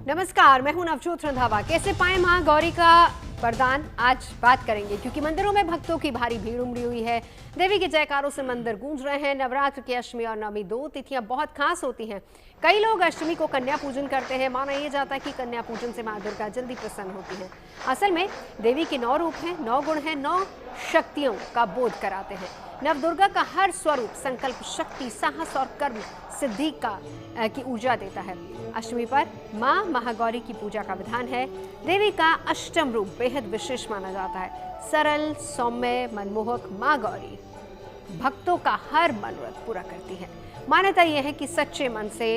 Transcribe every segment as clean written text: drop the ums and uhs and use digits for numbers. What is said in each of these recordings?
नमस्कार, मैं हूं नवजोत रंधावा। कैसे पाएं मां गौरी का वरदान, आज बात करेंगे क्योंकि मंदिरों में भक्तों की भारी भीड़ उमड़ी हुई है। देवी के जयकारों से मंदिर गूंज रहे हैं। नवरात्र की अष्टमी और नवमी दो तिथियां बहुत खास होती हैं। कई लोग अष्टमी को कन्या पूजन करते हैं। माना यह जाता है कि कन्या पूजन से मां दुर्गा जल्दी प्रसन्न होती हैं। असल में देवी के 9 रूप हैं, 9 गुण हैं, 9 शक्तियों का बोध कराते हैं। नव दुर्गा का हर स्वरूप संकल्प, शक्ति, साहस और कर्म सिद्धि की ऊर्जा देता है। अष्टमी पर मां महागौरी की पूजा का विधान है। देवी का अष्टम रूप बेहद विशेष माना जाता है। सरल, सौम्य, मनमोहक मां गौरी भक्तों का हर मनोरथ पूरा करती है। मान्यता यह है कि सच्चे मन से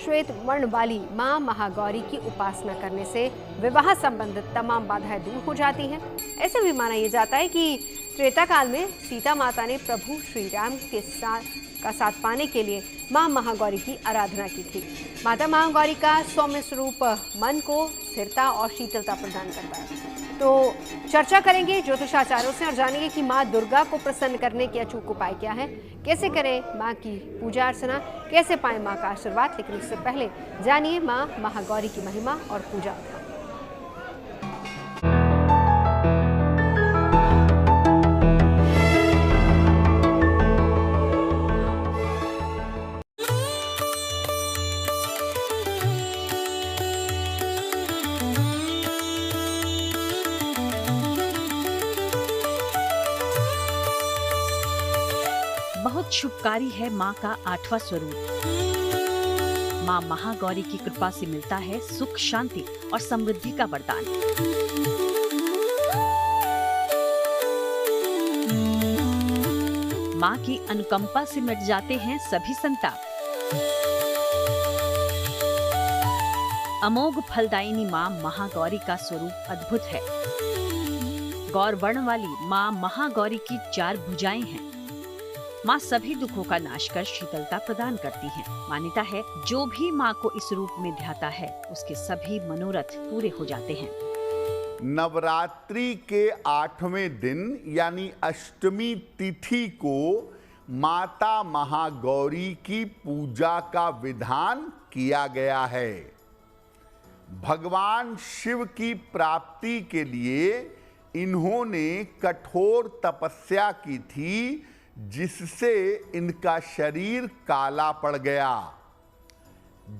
श्वेत वर्ण वाली मां महागौरी की उपासना करने से विवाह संबंधित तमाम बाधाएं दूर हो जाती हैं। ऐसे भी माना यह जाता है कि त्रेता काल में सीता माता ने प्रभु श्री राम के साथ पाने के लिए मां महागौरी की आराधना की थी। माता महागौरी का सौम्य स्वरूप मन को स्थिरता और शीतलता प्रदान करता है। तो चर्चा करेंगे ज्योतिषाचार्यों से और जानेंगे कि मां दुर्गा को प्रसन्न करने के अचूक उपाय क्या है, कैसे करें मां की पूजा अर्चना, कैसे पाएं मां का आशीर्वाद। लेकिन उससे पहले जानिए मां महागौरी की महिमा और पूजा। बहुत शुभकारी है माँ का 8वां स्वरूप। माँ महागौरी की कृपा से मिलता है सुख, शांति और समृद्धि का वरदान। माँ की अनुकंपा से मिट जाते हैं सभी संताप। अमोघ फलदायिनी माँ महागौरी का स्वरूप अद्भुत है। गौर वर्ण वाली माँ महागौरी की 4 भुजाएं हैं। माँ सभी दुखों का नाश कर शीतलता प्रदान करती हैं। मान्यता है जो भी माँ को इस रूप में ध्याता है उसके सभी मनोरथ पूरे हो जाते हैं। नवरात्रि के 8वें दिन यानी अष्टमी तिथि को माता महागौरी की पूजा का विधान किया गया है। भगवान शिव की प्राप्ति के लिए इन्होंने कठोर तपस्या की थी, जिससे इनका शरीर काला पड़ गया।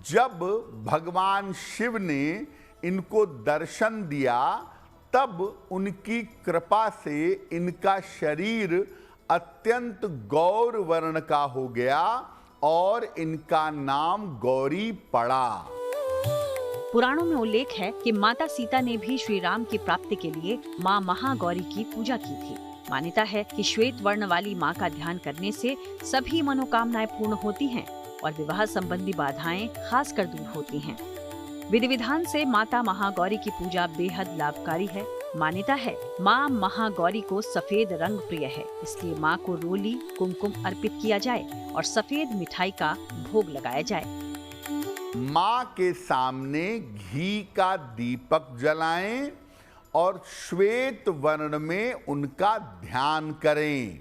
जब भगवान शिव ने इनको दर्शन दिया तब उनकी कृपा से इनका शरीर अत्यंत गौर वर्ण का हो गया और इनका नाम गौरी पड़ा। पुराणों में उल्लेख है कि माता सीता ने भी श्री राम की प्राप्ति के लिए माँ महागौरी की पूजा की थी। मान्यता है कि श्वेत वर्ण वाली माँ का ध्यान करने से सभी मनोकामनाएं पूर्ण होती हैं और विवाह संबंधी बाधाएं खासकर दूर होती हैं। विधि विधान से माता महागौरी की पूजा बेहद लाभकारी है। मान्यता है माँ महागौरी को सफेद रंग प्रिय है, इसलिए माँ को रोली, कुमकुम अर्पित किया जाए और सफेद मिठाई का भोग लगाया जाए। माँ के सामने घी का दीपक जलाएं और श्वेत वर्ण में उनका ध्यान करें।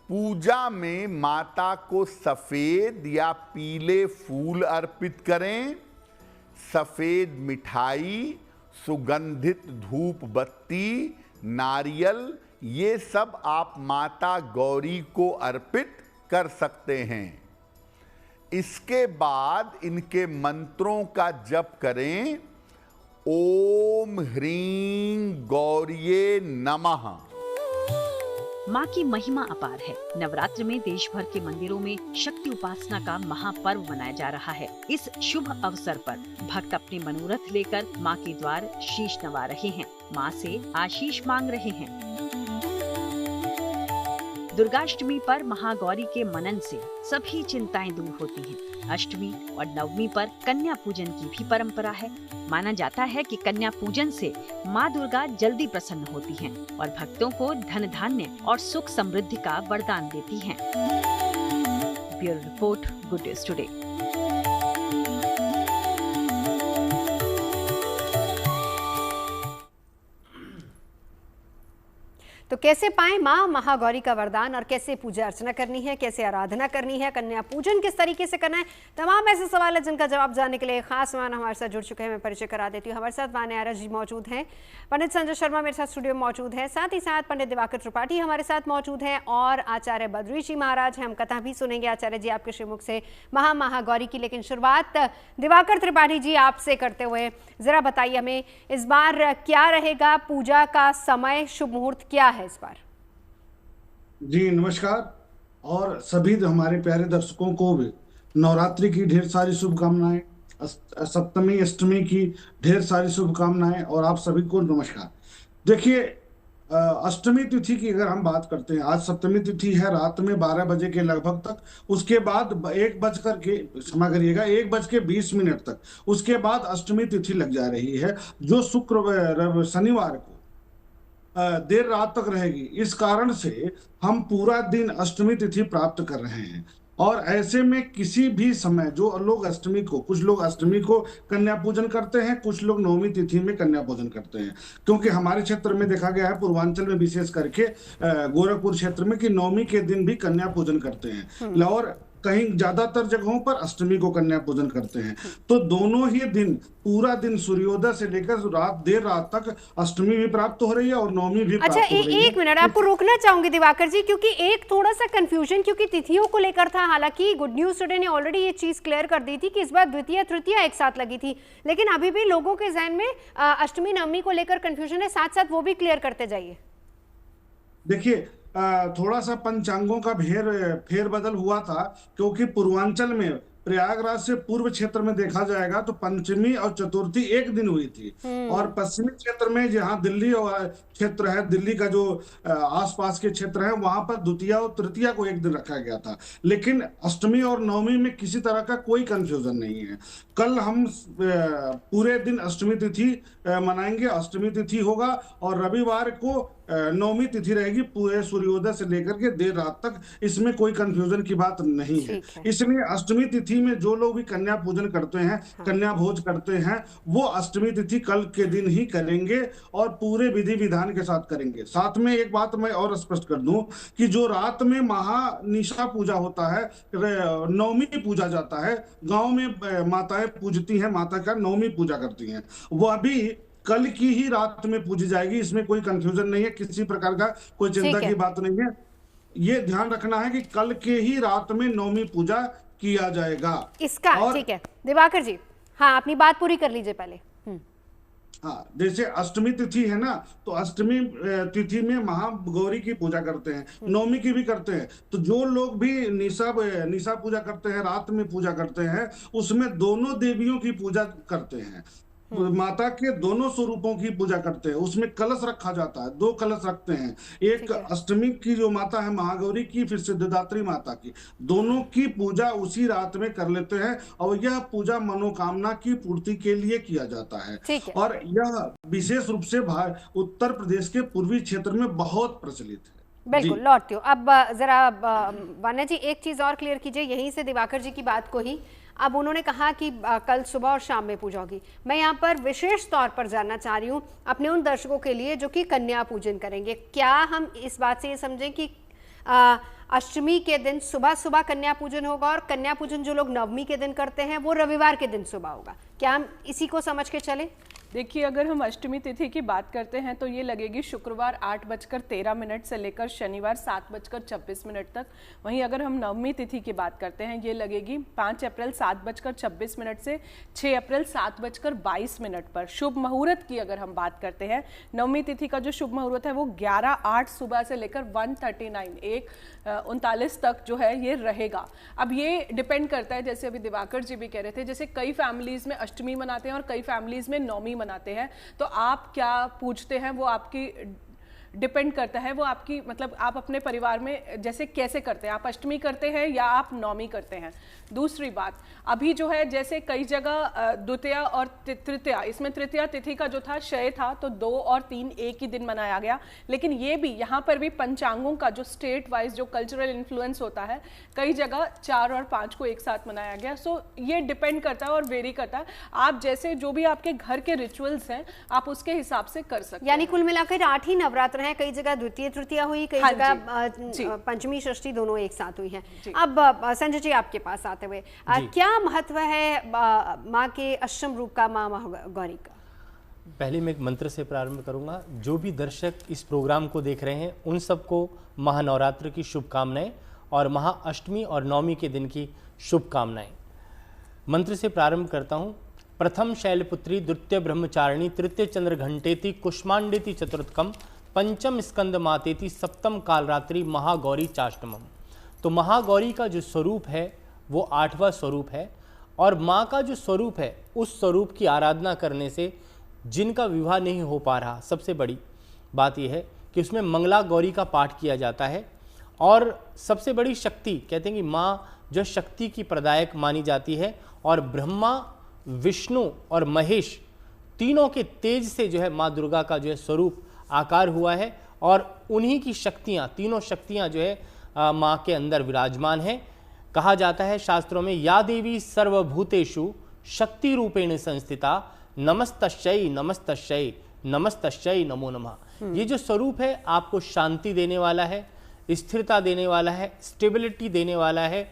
पूजा में माता को सफेद या पीले फूल अर्पित करें। सफेद मिठाई, सुगंधित धूप बत्ती, नारियल, ये सब आप माता गौरी को अर्पित कर सकते हैं। इसके बाद इनके मंत्रों का जप करें। ओम ह्रीं गौरिये नमः। माँ की महिमा अपार है। नवरात्र में देश भर के मंदिरों में शक्ति उपासना का महापर्व मनाया जा रहा है। इस शुभ अवसर पर भक्त अपने मनोरथ लेकर माँ के द्वार शीश नवा रहे हैं, माँ से आशीष मांग रहे हैं। दुर्गाष्टमी पर महागौरी के मनन से सभी चिंताएं दूर होती हैं। अष्टमी और नवमी पर कन्या पूजन की भी परंपरा है। माना जाता है कि कन्या पूजन से माँ दुर्गा जल्दी प्रसन्न होती हैं और भक्तों को धन धान्य और सुख समृद्धि का वरदान देती हैं। Bureau report, good news today. तो कैसे पाएं माँ महागौरी का वरदान और कैसे पूजा अर्चना करनी है, कैसे आराधना करनी है, कन्या पूजन किस तरीके से करना है, तमाम ऐसे सवाल है जिनका जवाब जानने के लिए खास मेहमान हमारे साथ जुड़ चुके हैं। मैं परिचय करा देती हूँ। हमारे साथ मान्य आर्य जी मौजूद हैं, पंडित संजय शर्मा मेरे साथ स्टूडियो में मौजूद है, साथ ही साथ पंडित दिवाकर त्रिपाठी हमारे साथ मौजूद हैं और आचार्य बद्री जी महाराज हैं। हम कथा भी सुनेंगे आचार्य जी आपके श्रीमुख से महागौरी की। लेकिन शुरुआत दिवाकर त्रिपाठी जी आपसे करते हुए जरा बताइए हमें इस बार क्या रहेगा, पूजा का समय, शुभ मुहूर्त क्या है इस बार? जी नमस्कार, और सभी हमारे प्यारे दर्शकों को भी नवरात्रि की ढेर सारी शुभकामनाएं, सप्तमी अष्टमी की ढेर सारी शुभकामनाएं और आप सभी को नमस्कार। देखिए, अष्टमी तिथि की अगर हम बात करते हैं, आज सप्तमी तिथि है रात में 12 बजे के लगभग तक, उसके बाद 1:20 तक, उसके बाद अष्टमी तिथि लग जा रही है जो शनिवार को देर रात तक रहेगी। इस कारण से हम पूरा दिन अष्टमी तिथि प्राप्त कर रहे हैं और ऐसे में किसी भी समय जो लोग अष्टमी को, कुछ लोग अष्टमी को कन्या पूजन करते हैं, कुछ लोग नवमी तिथि में कन्या पूजन करते हैं, क्योंकि हमारे क्षेत्र में देखा गया है, पूर्वांचल में विशेष करके गोरखपुर क्षेत्र में, कि नवमी के दिन भी कन्या पूजन करते हैं और कहीं ज्यादातर जगहों पर अष्टमी को कन्या पूजन करते हैं। तो दोनों ही दिन, पूरा दिन सूर्योदय से लेकर देर रात तक अष्टमी भी प्राप्त हो रही है और नवमी भी प्राप्त हो रही है। एक मिनट आपको रोकना चाहूंगी दिवाकर जी, क्योंकि एक थोड़ा सा कंफ्यूजन क्योंकि तिथियों को लेकर था। हालांकि गुड न्यूज टुडे ने ऑलरेडी ये चीज क्लियर कर दी थी कि इस बार द्वितीय तृतीया एक साथ लगी थी, लेकिन अभी भी लोगों के जहन में अष्टमी नवमी को लेकर कंफ्यूजन है, साथ साथ वो भी क्लियर करते जाइए। देखिए, थोड़ा सा पंचांगों का फेरबदल हुआ था, क्योंकि पूर्वांचल में प्रयागराज से पूर्व क्षेत्र में देखा जाएगा तो पंचमी और चतुर्थी एक दिन हुई थी, और पश्चिमी क्षेत्र में जहां दिल्ली और क्षेत्र है, दिल्ली का जो आसपास के क्षेत्र है, वहां पर द्वितीया और तृतीया को एक दिन रखा गया था। लेकिन अष्टमी और नवमी में किसी तरह का कोई कंफ्यूजन नहीं है। कल हम पूरे दिन अष्टमी तिथि मनाएंगे, अष्टमी तिथि होगा और रविवार को नवमी तिथि रहेगी, पूरे सूर्योदय से लेकर के देर रात तक। इसमें कोई कंफ्यूजन की बात नहीं है। इसलिए अष्टमी तिथि में जो लोग भी कन्या पूजन करते हैं, कन्या भोज करते हैं, वो अष्टमी तिथि कल के दिन ही करेंगे और पूरे विधि विधान के साथ करेंगे। साथ में एक बात मैं और स्पष्ट कर दूं कि जो रात में महानिशा पूजा होता है, नवमी पूजा जाता है, गांव में माताएं पूजती हैं, माता का नवमी पूजा करती हैं, वह भी कल की ही रात में पूजी जाएगी। इसमें कोई कंफ्यूजन नहीं है, किसी प्रकार का कोई चिंता की बात नहीं है। ये ध्यान रखना है कि कल के ही रात में नवमी पूजा किया जाएगा इसका। ठीक है दिवाकर जी, हाँ अपनी बात पूरी कर लीजिए पहले। हाँ, जैसे अष्टमी तिथि है ना, तो अष्टमी तिथि में महागौरी की पूजा करते हैं, नवमी की भी करते हैं। तो जो लोग भी निशा पूजा करते हैं, रात में पूजा करते हैं, उसमें दोनों देवियों की पूजा करते हैं, माता के दोनों स्वरूपों की पूजा करते हैं। उसमें कलश रखा जाता है, 2 कलश रखते हैं, एक अष्टमी की जो माता है महागौरी की, फिर सिद्धिदात्री माता की, दोनों की पूजा उसी रात में कर लेते हैं और यह पूजा मनोकामना की पूर्ति के लिए किया जाता है। और यह विशेष रूप से उत्तर प्रदेश के पूर्वी क्षेत्र में बहुत प्रचलित है। बिल्कुल, लौटती हूँ। अब जरा वान्या जी एक चीज और क्लियर कीजिए, यहीं से दिवाकर जी की बात को ही। अब उन्होंने कहा कि कल सुबह और शाम में पूजा होगी। मैं यहाँ पर विशेष तौर पर जानना चाह रही हूँ अपने उन दर्शकों के लिए जो कि कन्या पूजन करेंगे, क्या हम इस बात से ये समझें कि अष्टमी के दिन सुबह सुबह कन्या पूजन होगा और कन्या पूजन जो लोग नवमी के दिन करते हैं वो रविवार के दिन सुबह होगा? क्या हम इसी को समझ के चलें? देखिए, अगर हम अष्टमी तिथि की बात करते हैं तो ये लगेगी शुक्रवार 8:13 से लेकर शनिवार 7:26 तक। वहीं अगर हम नवमी तिथि की बात करते हैं, ये लगेगी 5 अप्रैल 7:26 से 6 अप्रैल 7:22 पर। शुभ मुहूर्त की अगर हम बात करते हैं, नवमी तिथि का जो शुभ मुहूर्त है वो 11:08 सुबह से लेकर 1:39 तक जो है ये रहेगा। अब ये डिपेंड करता है, जैसे अभी दिवाकर जी भी कह रहे थे, जैसे कई फैमिलीज में अष्टमी मनाते हैं और कई फैमिलीज में नवमी मनाते हैं, तो आप क्या पूछते हैं वो आपकी डिपेंड करता है, वो आपकी मतलब आप अपने परिवार में जैसे कैसे करते हैं, आप अष्टमी करते हैं या आप नवमी करते हैं। दूसरी बात, अभी जो है जैसे कई जगह द्वितीया और तृतीया, इसमें तृतीया तिथि का जो था क्षय था तो 2 और 3 एक ही दिन मनाया गया, लेकिन ये भी यहाँ पर भी पंचांगों का जो स्टेट वाइज जो कल्चरल इन्फ्लुएंस होता है, कई जगह 4 और 5 को एक साथ मनाया गया। सो ये डिपेंड करता है और वेरी करता है, आप जैसे जो भी आपके घर के रिचुअल्स हैं आप उसके हिसाब से कर सकते हैं। यानी कुल मिलाकर 8 ही नवरात्र है, कई जगह द्वितीय तृतीया हुई, कई हाँ जगह पंचमी षष्ठी दोनों एक साथ हुई है। अब संजय जी आपके पास आते हुए क्या महत्व है माँ के अष्टम रूप का, माँ महागौरी का? पहले मैं एक मंत्र से प्रारंभ करूंगा। जो भी दर्शक इस प्रोग्राम को देख रहे हैं उन सबको महानवरात्र की शुभकामनाएं और महाअष्टमी और नवमी के दिन की शुभकामनाएं। मंत्र से प्रारंभ करता हूं। प्रथम शैलपुत्री, द्वितीय ब्रह्मचारिणी, तृतीय चंद्र घंटेति, कुष्मांडेति चतुर्थकम, पंचम स्कंद मातेति, सप्तम कालरात्रि, महागौरी चाष्टमम। तो महागौरी का जो स्वरूप है वो 8वां स्वरूप है और माँ का जो स्वरूप है उस स्वरूप की आराधना करने से जिनका विवाह नहीं हो पा रहा, सबसे बड़ी बात यह है कि उसमें मंगला गौरी का पाठ किया जाता है। और सबसे बड़ी शक्ति, कहते हैं कि माँ जो शक्ति की प्रदायक मानी जाती है और ब्रह्मा, विष्णु और महेश तीनों के तेज से जो है माँ दुर्गा का जो है स्वरूप आकार हुआ है और उन्हीं की शक्तियाँ, तीनों शक्तियाँ जो है माँ के अंदर विराजमान है। कहा जाता है शास्त्रों में, या देवी सर्वभूतेषु शक्ति रूपेण संस्थिता, नमस्तस्यै नमस्तस्यै नमस्तस्यै नमो नमः। ये जो स्वरूप है आपको शांति देने वाला है, स्थिरता देने वाला है, स्टेबिलिटी देने वाला है,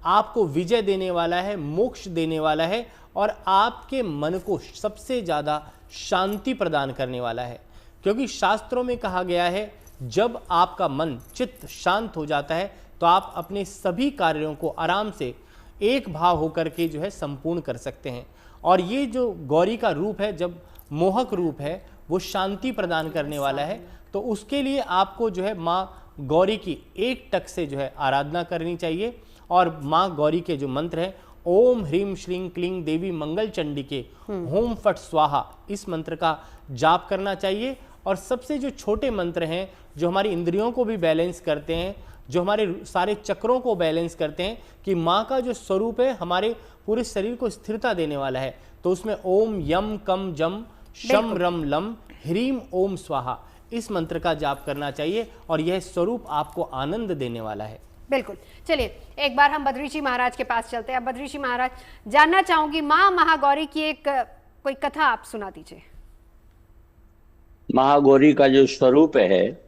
आपको विजय देने वाला है, मोक्ष देने वाला है और आपके मन को सबसे ज़्यादा शांति प्रदान करने वाला है। क्योंकि शास्त्रों में कहा गया है जब आपका मन चित्त शांत हो जाता है तो आप अपने सभी कार्यों को आराम से एक भाव होकर के जो है संपूर्ण कर सकते हैं। और ये जो गौरी का रूप है, जब मोहक रूप है, वो शांति प्रदान करने वाला है। तो उसके लिए आपको जो है माँ गौरी की एक टक से जो है आराधना करनी चाहिए। और माँ गौरी के जो मंत्र हैं, ओम ह्रीम श्रीं क्लीं देवी मंगल चंडी के होम फट स्वाहा, इस मंत्र का जाप करना चाहिए। और सबसे जो छोटे मंत्र हैं जो हमारी इंद्रियों को भी बैलेंस करते हैं, जो हमारे सारे चक्रों को बैलेंस करते हैं, कि माँ का जो स्वरूप है हमारे पूरे शरीर को स्थिरता देने वाला है, तो उसमें ओम यम कम जम शम रम लम ह्रीम ओम स्वाहा, इस मंत्र का जाप करना चाहिए और यह स्वरूप आपको आनंद देने वाला है। बिल्कुल। चलिए एक बार हम बद्री जी महाराज के पास चलते हैं। बद्री जी महाराज, जानना चाहूंगी माँ महागौरी की एक कोई कथा आप सुना दीजिए। महागौरी का जो स्वरूप है,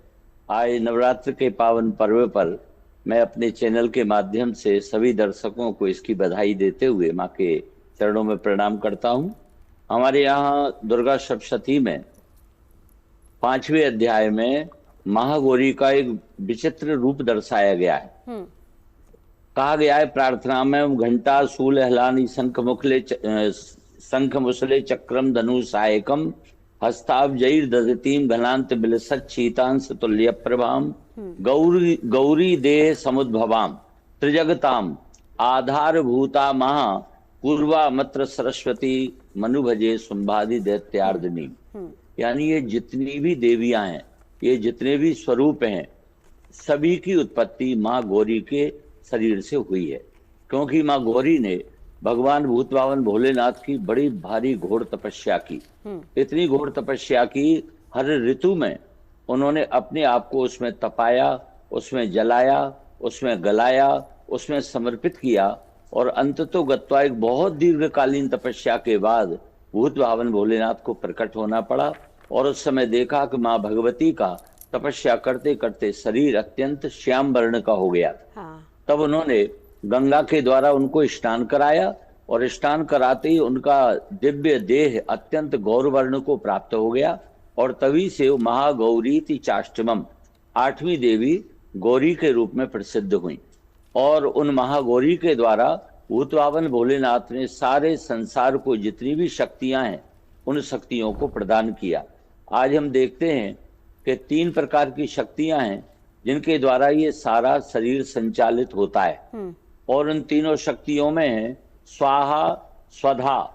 आज नवरात्र के पावन पर्व पर मैं अपने चैनल के माध्यम से सभी दर्शकों को इसकी बधाई देते हुए माँ के चरणों में प्रणाम करता हूँ। हमारे यहाँ दुर्गा सप्तशती में 5वें अध्याय में महागौरी का एक विचित्र रूप दर्शाया गया है। कहा गया है प्रार्थना में, घंटा शूल हलानी शंख मुसले चक्रम धनु सहायकम हस्ताब्जैर दधतीम घनांत बिलसत शीतांश तुल्य प्रभाम गौरी गौरी देह समुद्भवाम त्रिजगताम आधारभूता महा पूर्वा मत्र सरस्वती मनुभजे सुंभादि दैत्यार्दिनी। यानी ये जितनी भी देवियां हैं, ये जितने भी स्वरूप हैं, सभी की उत्पत्ति माँ गौरी के शरीर से हुई है। क्योंकि माँ गौरी ने भगवान भूतभावन भोलेनाथ की बड़ी भारी घोर तपस्या की। इतनी घोर तपस्या की, हर ऋतु में उन्होंने अपने आप को उसमें तपाया, उसमें जलाया, उसमें गलाया, उसमें समर्पित किया और अंततो गत्वा एक बहुत दीर्घकालीन तपस्या के बाद भूतभावन भोलेनाथ को प्रकट होना पड़ा। और उस समय देखा कि माँ भगवती का तपस्या करते करते शरीर अत्यंत श्याम वर्ण का हो गया। तब उन्होंने गंगा के द्वारा उनको स्नान कराया और स्नान कराते ही उनका दिव्य देह अत्यंत गौरवर्ण को प्राप्त हो गया। और तभी से वो महागौरी ती चाष्टमम, 8वीं देवी गौरी के रूप में प्रसिद्ध हुई। और उन महागौरी के द्वारा भूतभावन भोलेनाथ ने सारे संसार को जितनी भी शक्तियां हैं उन शक्तियों को प्रदान किया। आज हम देखते हैं कि 3 प्रकार की शक्तियां हैं जिनके द्वारा ये सारा शरीर संचालित होता है। और उन तीनों शक्तियों में है स्वाहा स्वधा,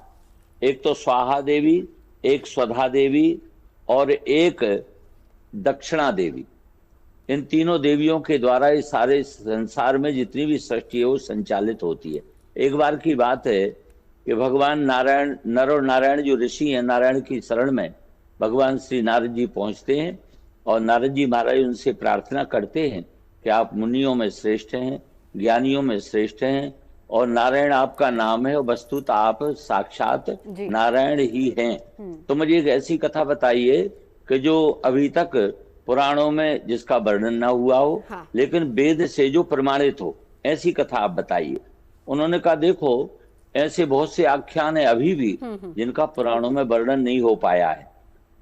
एक तो स्वाहा देवी, एक स्वधा देवी और एक दक्षिणा देवी। इन तीनों देवियों के द्वारा इस सारे संसार में जितनी भी सृष्टि है वो संचालित होती है। एक बार की बात है कि भगवान नारायण, नर और नारायण जो ऋषि हैं, नारायण की शरण में भगवान श्री नारद जी पहुंचते हैं और नारद जी महाराज उनसे प्रार्थना करते हैं कि आप मुनियों में श्रेष्ठ हैं, ज्ञानियों में श्रेष्ठ हैं और नारायण आपका नाम है और वस्तुतः आप साक्षात नारायण ही हैं। तो मुझे एक ऐसी कथा बताइए कि जो अभी तक पुराणों में जिसका वर्णन ना हुआ हो, हाँ। लेकिन वेद से जो प्रमाणित हो, ऐसी कथा आप बताइए। उन्होंने कहा देखो ऐसे बहुत से आख्यान है अभी भी जिनका पुराणों में वर्णन नहीं हो पाया है,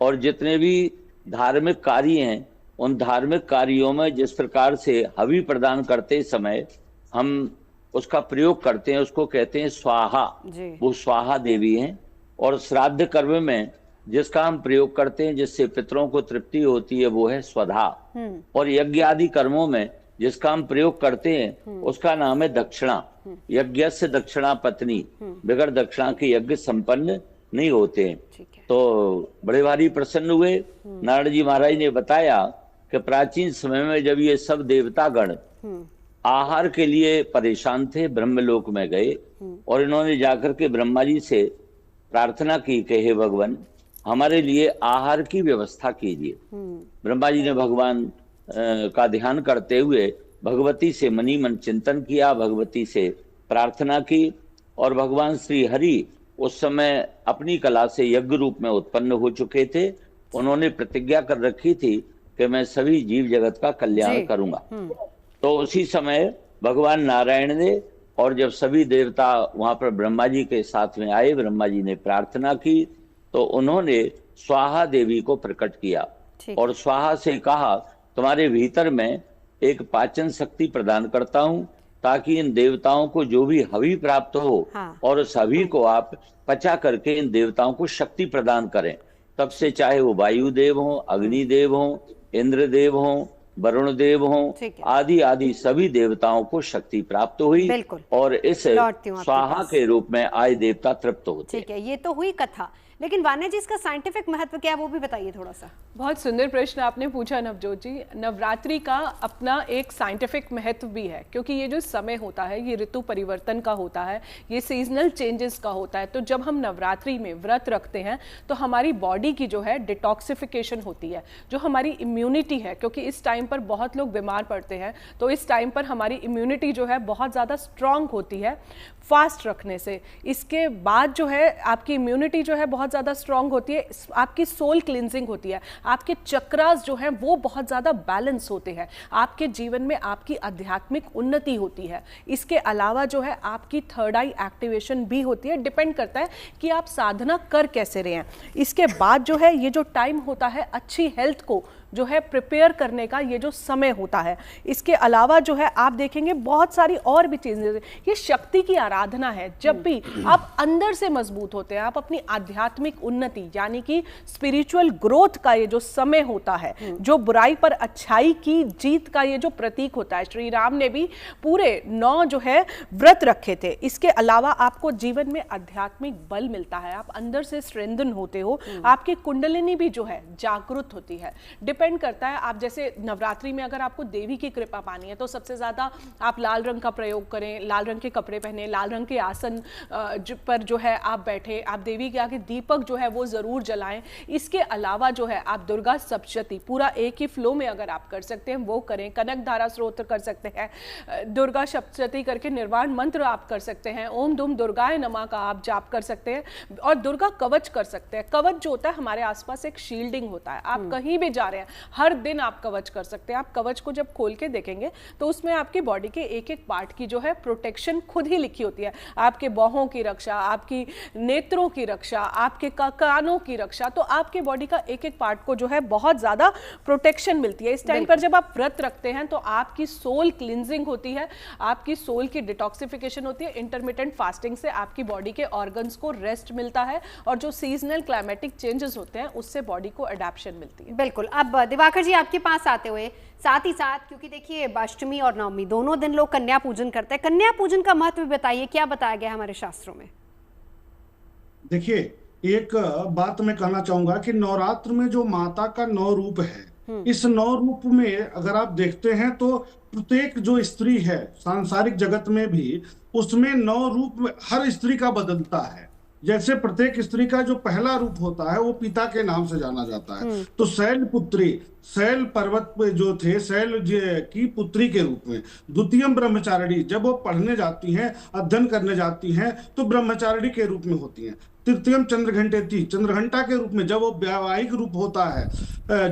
और जितने भी धार्मिक कार्य हैं उन धार्मिक कार्यों में जिस प्रकार से हवि प्रदान करते समय हम उसका प्रयोग करते हैं उसको कहते हैं स्वाहा। जी। वो स्वाहा देवी हैं। और श्राद्ध कर्म में जिसका हम प्रयोग करते हैं जिससे पितरों को तृप्ति होती है वो है स्वधा। और यज्ञ आदि कर्मों में जिसका हम प्रयोग करते हैं उसका नाम है दक्षिणा। यज्ञ से दक्षिणा पत्नी, बगैर दक्षिणा के यज्ञ संपन्न नहीं होते हैं। ठीक है। तो बड़े भारी प्रसन्न हुए। नारद जी महाराज ने बताया कि प्राचीन समय में जब ये सब देवतागण आहार के लिए परेशान थे, ब्रह्मलोक में गए और इन्होंने जाकर के ब्रह्मा जी से प्रार्थना की कि हे भगवान हमारे लिए आहार की व्यवस्था कीजिए। ब्रह्मा जी ने भगवान का ध्यान करते हुए भगवती से मनी मन चिंतन किया, भगवती से प्रार्थना की, और भगवान श्री हरि उस समय अपनी कला से यज्ञ रूप में उत्पन्न हो चुके थे। उन्होंने प्रतिज्ञा कर रखी थी कि मैं सभी जीव जगत का कल्याण करूंगा। तो उसी समय भगवान नारायण ने, और जब सभी देवता वहां पर ब्रह्मा जी के साथ में आए, ब्रह्मा जी ने प्रार्थना की तो उन्होंने स्वाहा देवी को प्रकट किया और स्वाहा से कहा तुम्हारे भीतर मैं एक पाचन शक्ति प्रदान करता हूं ताकि इन देवताओं को जो भी हवि प्राप्त हो और उस हवि को आप पचा करके इन देवताओं को शक्ति प्रदान करें। तब से चाहे वो वायुदेव हो, अग्निदेव हो, इंद्रदेव हो, वरुण देव हो, आदि आदि सभी देवताओं को शक्ति प्राप्त हुई और इस स्वाहा के रूप में आए देवता तृप्त होते। ठीक है, ये तो हुई कथा, लेकिन वान्या जी इसका साइंटिफिक महत्व क्या है वो भी बताइए थोड़ा सा। बहुत सुंदर प्रश्न आपने पूछा नवजोत जी। नवरात्रि का अपना एक साइंटिफिक महत्व भी है, क्योंकि ये जो समय होता है ये ऋतु परिवर्तन का होता है, ये सीजनल चेंजेस का होता है। तो जब हम नवरात्रि में व्रत रखते हैं तो हमारी बॉडी की जो है डिटॉक्सिफिकेशन होती है, जो हमारी इम्यूनिटी है, क्योंकि इस टाइम पर बहुत लोग बीमार पड़ते हैं, तो इस टाइम पर हमारी इम्यूनिटी जो है बहुत ज़्यादा स्ट्रांग होती है फास्ट रखने से। इसके बाद जो है आपकी इम्यूनिटी जो है बहुत ज़्यादा स्ट्रांग होती है, आपकी सोल क्लिनजिंग होती है, आपके चक्रास जो हैं वो बहुत ज़्यादा बैलेंस होते हैं, आपके जीवन में आपकी आध्यात्मिक उन्नति होती है। इसके अलावा जो है आपकी थर्ड आई एक्टिवेशन भी होती है। डिपेंड करता है कि आप साधना कर कैसे रहे हैं। इसके बाद जो है ये जो टाइम होता है अच्छी हेल्थ को जो है प्रिपेयर करने का, ये जो समय होता है। इसके अलावा जो है आप देखेंगे बहुत सारी और भी चीजें, ये शक्ति की आराधना है। जब भी आप अंदर से मजबूत होते हैं, आप अपनी आध्यात्मिक उन्नति यानी कि स्पिरिचुअल ग्रोथ का ये जो समय होता है, जो बुराई पर अच्छाई की जीत का ये जो प्रतीक होता है। श्री राम ने भी पूरे 9 जो है व्रत रखे थे। इसके अलावा आपको जीवन में आध्यात्मिक बल मिलता है, आप अंदर से स्ट्रेंथन होते हो, आपकी कुंडलिनी भी जो है जागृत होती है। डिपेंड करता है, आप जैसे नवरात्रि में अगर आपको देवी की कृपा पानी है तो सबसे ज्यादा आप लाल रंग का प्रयोग करें, लाल रंग के कपड़े पहने, लाल रंग के आसन पर जो है आप बैठे, आप देवी के आगे दीपक जो है वो जरूर जलाएं। इसके अलावा जो है आप दुर्गा सप्तशती पूरा एक ही फ्लो में अगर आप कर सकते हैं वो करें। कनक धारा स्रोत कर सकते हैं, दुर्गा सप्तशती करके निर्वाण मंत्र आप कर सकते हैं, ओम दुम दुर्गाय नमः का आप जाप कर सकते हैं, और दुर्गा कवच कर सकते हैं। कवच जो होता है हमारे आसपास एक शील्डिंग होता है, आप कहीं भी जा रहे हैं हर दिन आप कवच कर सकते हैं। आप कवच को जब खोल के देखेंगे तो उसमें आपकी बॉडी के एक एक पार्ट की जो है प्रोटेक्शन खुद ही लिखी होती है। आपके बाहों की रक्षा, आपकी नेत्रों की रक्षा, आपके कानों की रक्षा, तो आपके बॉडी का एक एक पार्ट को जो है बहुत ज्यादा प्रोटेक्शन मिलती है। इस टाइम पर जब आप व्रत रखते हैं तो आपकी सोल क्लिनजिंग होती है, आपकी सोल की डिटॉक्सिफिकेशन होती है। इंटरमिटेंट फास्टिंग से आपकी बॉडी के ऑर्गन्स को रेस्ट मिलता है और जो सीजनल क्लाइमेटिक चेंजेस होते हैं उससे बॉडी को अडेप्शन मिलती है। बिल्कुल। अब दिवाकर जी आपके पास आते हुए साथ ही साथ, क्योंकि देखिए अष्टमी और नवमी दोनों दिन लोग कन्या पूजन करते हैं, कन्या पूजन का महत्व बताइए, क्या बताया गया हमारे शास्त्रों में? देखिए, एक बात मैं कहना चाहूंगा कि नवरात्र में जो माता का 9 रूप है, इस 9 रूप में अगर आप देखते हैं तो प्रत्येक जो स्त्री है सांसारिक जगत में भी, उसमें 9 रूप हर स्त्री का बदलता है। जैसे प्रत्येक स्त्री का जो पहला रूप होता है वो पिता के नाम से जाना जाता है। तो शैल पुत्री, शैल पर्वत पे जो थे, शैल की पुत्री के रूप में। द्वितीय ब्रह्मचारिणी, जब वो पढ़ने जाती हैं, अध्ययन करने जाती हैं तो ब्रह्मचारिणी के रूप में होती हैं। तृतीयम चंद्रघंटेति, चंद्रघंटा के रूप में जब वो वैवाहिक रूप होता है,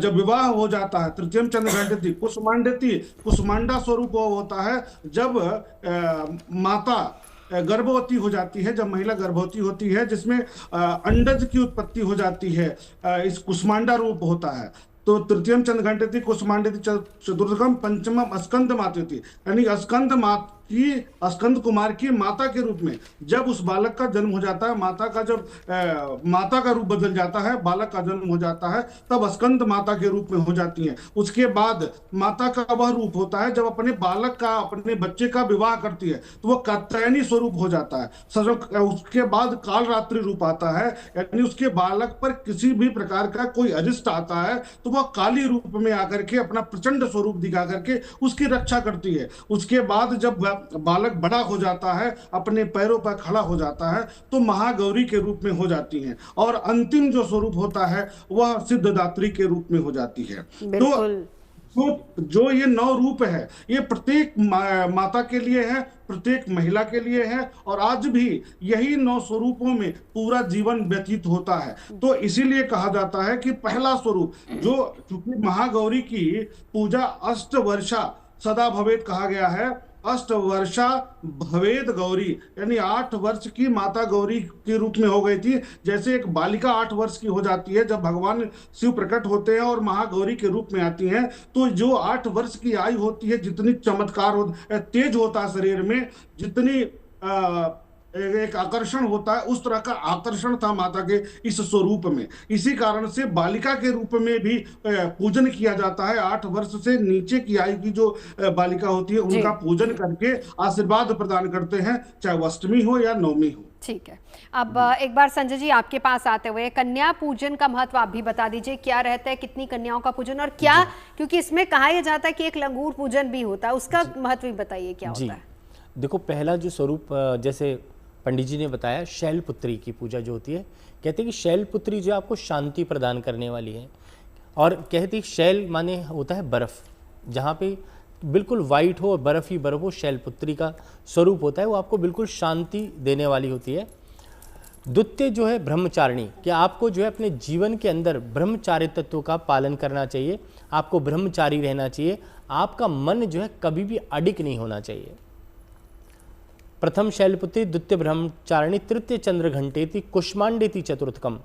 जब विवाह हो जाता है, तृतीयम चंद्रघंटेति। कुसुमांडेति, कुसुमांडा स्वरूप वो होता है जब माता गर्भवती हो जाती है, जब महिला गर्भवती होती है, जिसमें अंडज की उत्पत्ति हो जाती है, इस कुसुमांडा रूप होता है। तो तृतीयम चंद्रघंटेति कुसुमांडेति चतुर्थकम पंचमम स्कंद मातेति, यानी स्कंद कुमार की माता के रूप में जब उस बालक का जन्म हो जाता है, माता का जब माता का रूप बदल जाता है, बालक का जन्म हो जाता है, तब स्कंद माता के रूप में हो जाती है। उसके बाद माता का वह रूप होता है जब अपने बालक का, अपने बच्चे का विवाह करती है, तो वह कात्यायनी स्वरूप हो जाता है। उसके बाद काल रात्रि रूप आता है, यानी उसके बालक पर किसी भी प्रकार का कोई अरिष्ट आता है तो वह काली रूप में आकर के अपना प्रचंड स्वरूप दिखा करके उसकी रक्षा करती है। उसके बाद जब बालक बड़ा हो जाता है, अपने पैरों पर खड़ा हो जाता है, तो महागौरी के रूप में हो जाती हैं, और अंतिम जो स्वरूप होता है वह सिद्धदात्री के रूप में हो जाती है। तो जो ये 9 रूप है, ये प्रत्येक माता के लिए है, प्रत्येक महिला के लिए है, और आज भी यही 9 स्वरूपों में पूरा जीवन व्यतीत होता है। तो इसीलिए कहा जाता है कि पहला स्वरूप जो, चूंकि महागौरी की पूजा अष्टवर्षा सदा भवेत कहा गया है, अष्टवर्षा भवेद गौरी, यानी 8 वर्ष की माता गौरी के रूप में हो गई थी। जैसे एक बालिका 8 वर्ष की हो जाती है जब भगवान शिव प्रकट होते हैं और महागौरी के रूप में आती हैं, तो जो 8 वर्ष की आयु होती है, जितनी चमत्कार तेज होता है शरीर में, जितनी एक आकर्षण होता है, उस तरह का आकर्षण था माता के इस स्वरूप में। इसी कारण से बालिका के रूप में भी पूजन किया जाता है। 8 वर्ष से नीचे की आयु की जो बालिका होती है उनका पूजन करके आशीर्वाद प्रदान करते हैं, चाहे वो अष्टमी हो या नवमी हो। ठीक है, अब एक बार संजय जी आपके पास आते हुए कन्या पूजन का महत्व आप भी बता दीजिए, क्या रहता है, कितनी कन्याओं का पूजन, और क्या, क्योंकि इसमें कहा यह जाता है कि एक लंगूर पूजन भी होता है, उसका महत्व भी बताइए क्या होता है। देखो, पहला जो स्वरूप जैसे पंडित जी ने बताया, शैलपुत्री की पूजा जो होती है, कहते हैं कि शैलपुत्री जो आपको शांति प्रदान करने वाली है, और कहते हैं शैल माने होता है बर्फ़, जहाँ पे बिल्कुल वाइट हो और बर्फ़ ही बर्फ़ हो, शैलपुत्री का स्वरूप होता है, वो आपको बिल्कुल शांति देने वाली होती है। द्वितीय जो है ब्रह्मचारिणी, कि आपको जो है अपने जीवन के अंदर ब्रह्मचार्य तत्व का पालन करना चाहिए, आपको ब्रह्मचारी रहना चाहिए, आपका मन जो है कभी भी अडिग नहीं होना चाहिए। प्रथम शैलपुत्री, द्वितीय ब्रह्मचारिणी, तृतीय चंद्रघंटेति, कुष्मांडेति चतुर्थकम,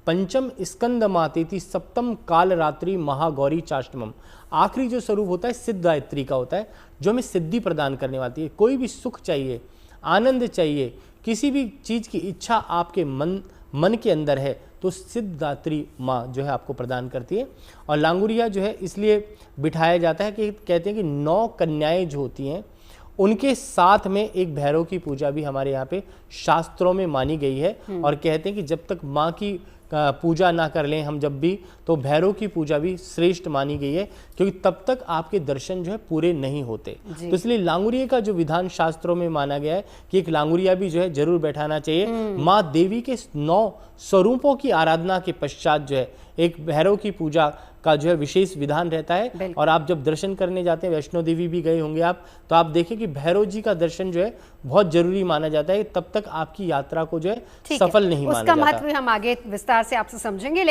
पंचम स्कंद मातेति, सप्तम काल रात्रि महागौरी चाष्टमम। आखिरी जो स्वरूप होता है सिद्धदात्री का होता है, जो हमें सिद्धि प्रदान करने वाली है। कोई भी सुख चाहिए, आनंद चाहिए, किसी भी चीज़ की इच्छा आपके मन के अंदर है, तो सिद्धदात्री माँ जो है आपको प्रदान करती है। और लांगुरिया जो है इसलिए बिठाया जाता है कि कहते हैं कि 9 कन्याएं जो होती हैं उनके साथ में एक भैरव की पूजा भी हमारे यहाँ पे शास्त्रों में मानी गई है, और कहते हैं कि जब तक माँ की पूजा ना कर लें हम जब भी, तो भैरव की पूजा भी श्रेष्ठ मानी गई है, क्योंकि तब तक आपके दर्शन जो है पूरे नहीं होते। तो इसलिए लांगुरिया का जो विधान शास्त्रों में माना गया है कि एक लांगुरिया भी जो है जरूर बैठाना चाहिए। माँ देवी के 9 स्वरूपों की आराधना के पश्चात जो है एक भैरव की पूजा का जो है विशेष विधान रहता है। और आप जब दर्शन करने जाते हैं, वैष्णो देवी भी गए होंगे आप, तो आप देखें कि भैरव जी का दर्शन जो है बहुत जरूरी माना जाता है, तब तक आपकी यात्रा को जो है सफल नहीं माना जाता। उसका महत्व हम आगे विस्तार से आपसे समझेंगे।